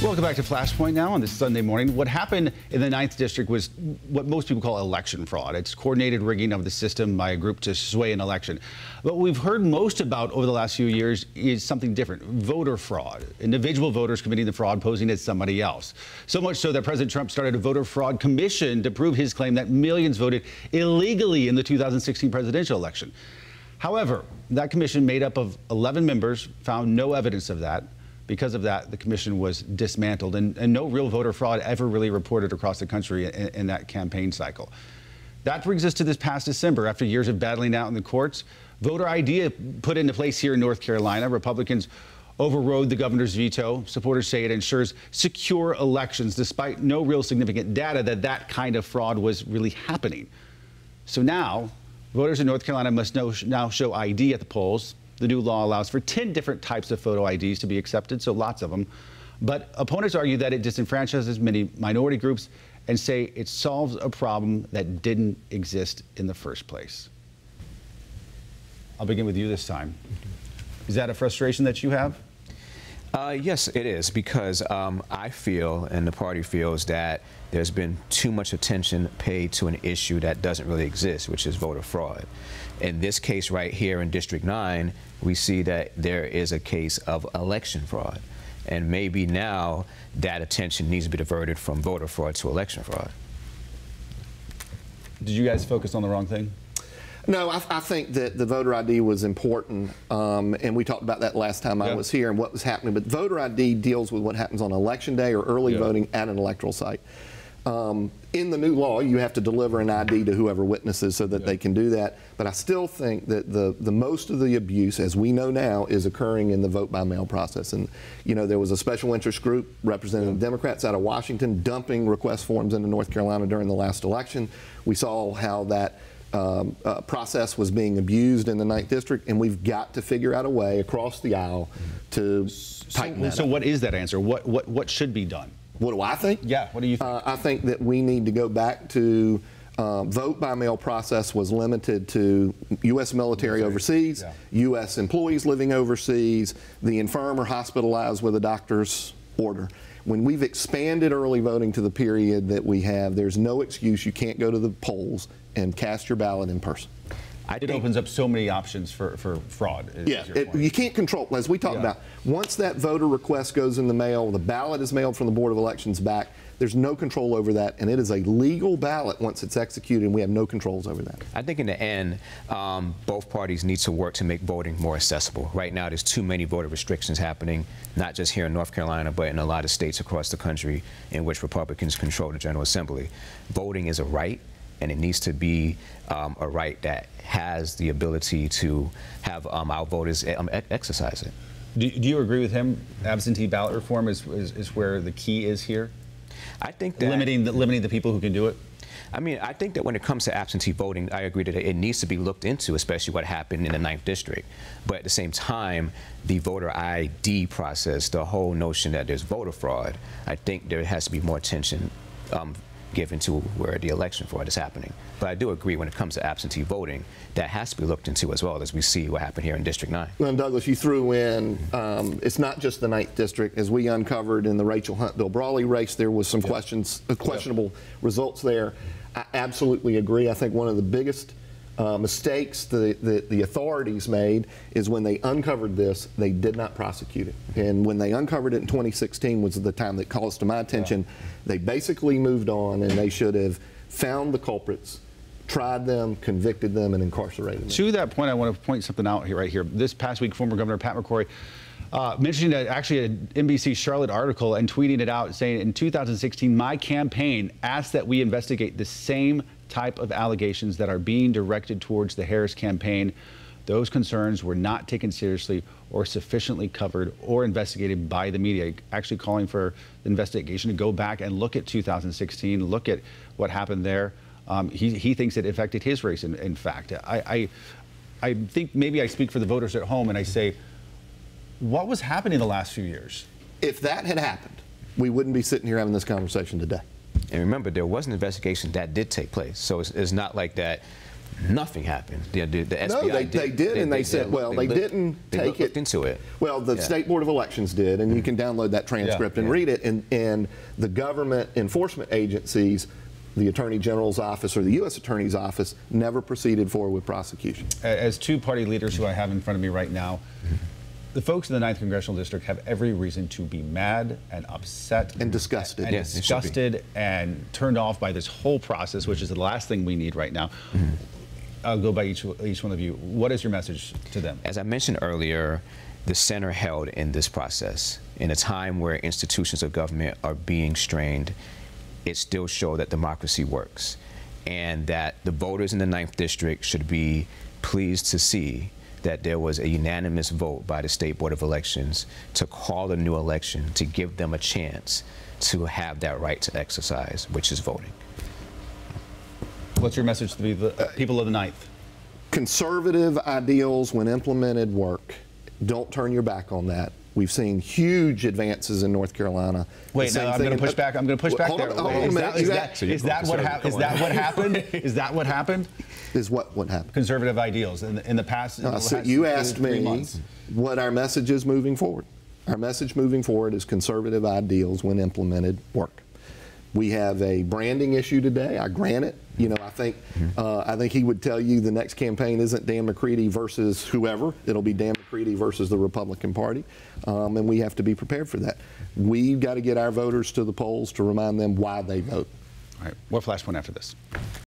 Welcome back to Flashpoint now on this Sunday morning. What happened in the 9th District was what most people call election fraud. It's coordinated rigging of the system by a group to sway an election. But what we've heard most about over the last few years is something different: voter fraud. Individual voters committing the fraud, posing as somebody else. So much so that President Trump started a voter fraud commission to prove his claim that millions voted illegally in the 2016 presidential election. However, that commission, made up of 11 members, found no evidence of that. Because of that, the commission was dismantled, and no real voter fraud ever really reported across the country in that campaign cycle. That brings us to this past December. After years of battling out in the courts, voter ID put into place here in North Carolina. Republicans overrode the governor's veto. Supporters say it ensures secure elections, despite no real significant data that that kind of fraud was really happening. So now, voters in North Carolina must now show ID at the polls. The new law allows for 10 different types of photo IDs to be accepted, so lots of them. But opponents argue that it disenfranchises many minority groups and say it solves a problem that didn't exist in the first place. I'll begin with you this time. Is that a frustration that you have? Yes, it is, because I feel, and the party feels, that there's been too much attention paid to an issue that doesn't really exist, which is voter fraud. In this case right here in District 9, we see that there is a case of election fraud. And maybe now that attention needs to be diverted from voter fraud to election fraud. Did you guys focus on the wrong thing? No, I think that the voter ID was important, and we talked about that last time I was here and what was happening. But voter ID deals with what happens on election day or early voting at an electoral site. In the new law, you have to deliver an ID to whoever witnesses so that they can do that. But I still think that the most of the abuse, as we know now, is occurring in the vote-by-mail process. And, you know, there was a special interest group representing Democrats out of Washington dumping request forms into North Carolina during the last election. We saw how that process was being abused in the 9th District, and we've got to figure out a way across the aisle to tighten that up. So what is that answer? What should be done? What do I think? Yeah, what do you think? I think that we need to go back to vote-by-mail process was limited to U.S. military overseas, U.S. employees living overseas, the infirm or hospitalized with a doctor's order. When we've expanded early voting to the period that we have, there's no excuse you can't go to the polls and cast your ballot in person. It opens up so many options for fraud. You can't control, as we talked about. Once that voter request goes in the mail, the ballot is mailed from the Board of Elections back. There's no control over that, and it is a legal ballot once it's executed, and we have no controls over that. I think in the end, both parties need to work to make voting more accessible. Right now, there's too many voter restrictions happening, not just here in North Carolina, but in a lot of states across the country in which Republicans control the General Assembly. Voting is a right, and it needs to be a right that has the ability to have our voters exercise it. Do you agree with him? Absentee ballot reform is where the key is here? I think that limiting the people who can do it? I mean, I think that when it comes to absentee voting, I agree that it needs to be looked into, especially what happened in the 9th District. But at the same time, the voter ID process, the whole notion that there's voter fraud, I think there has to be more attention given to where the election fraud is happening. But I do agree when it comes to absentee voting, that has to be looked into as well, as we see what happened here in District 9. Well, and Douglas, you threw in, it's not just the 9th District. As we uncovered in the Rachel Hunt-Bill Brawley race, there was some questionable results there. I absolutely agree. I think one of the biggest mistakes the authorities made is when they uncovered this, they did not prosecute it. And when they uncovered it in 2016 was the time that calls to my attention. They basically moved on, and they should have found the culprits, tried them, convicted them, and incarcerated them. To that point, I want to point something out here, right here. This past week, former Governor Pat McCrory mentioning actually an NBC Charlotte article and tweeting it out, saying in 2016, my campaign asked that we investigate the same type of allegations that are being directed towards the Harris campaign. Those concerns were not taken seriously or sufficiently covered or investigated by the media, actually calling for the investigation to go back and look at 2016, look at what happened there. He thinks it affected his race, in fact. I think maybe I speak for the voters at home and I say, what was happening the last few years? If that had happened, we wouldn't be sitting here having this conversation today. And remember, there was an investigation that did take place. So it's not like that Nothing happened. The SBI No, they did, and they said, well, they didn't take it into it. Well, the State Board of Elections did, and you can download that transcript and read it. And the government enforcement agencies, the Attorney General's office or the U.S. Attorney's office, never proceeded forward with prosecution. As two party leaders who I have in front of me right now, the folks in the 9th Congressional District have every reason to be mad and upset and disgusted. And disgusted and turned off by this whole process, which is the last thing we need right now. I'll go by each one of you. What is your message to them? As I mentioned earlier, the center held in this process. In a time where institutions of government are being strained, it still showed that democracy works, and that the voters in the 9th District should be pleased to see that there was a unanimous vote by the State Board of Elections to call a new election, to give them a chance to have that right to exercise, which is voting. What's your message to the people of the 9th? Conservative ideals, when implemented, work. Don't turn your back on that. We've seen huge advances in North Carolina. Wait, no, I'm going to push back. I'm going to push back there. Hold on a minute. Is that what happened? Is that what happened? Is what happened? Conservative ideals in the past. So you asked me what our message is moving forward. Our message moving forward is conservative ideals, when implemented, work. We have a branding issue today. I grant it. You know, I think he would tell you the next campaign isn't Dan McCready versus whoever. It'll be Dan McCready versus the Republican Party, and we have to be prepared for that. We've got to get our voters to the polls to remind them why they vote. All right. More Flashpoint after this.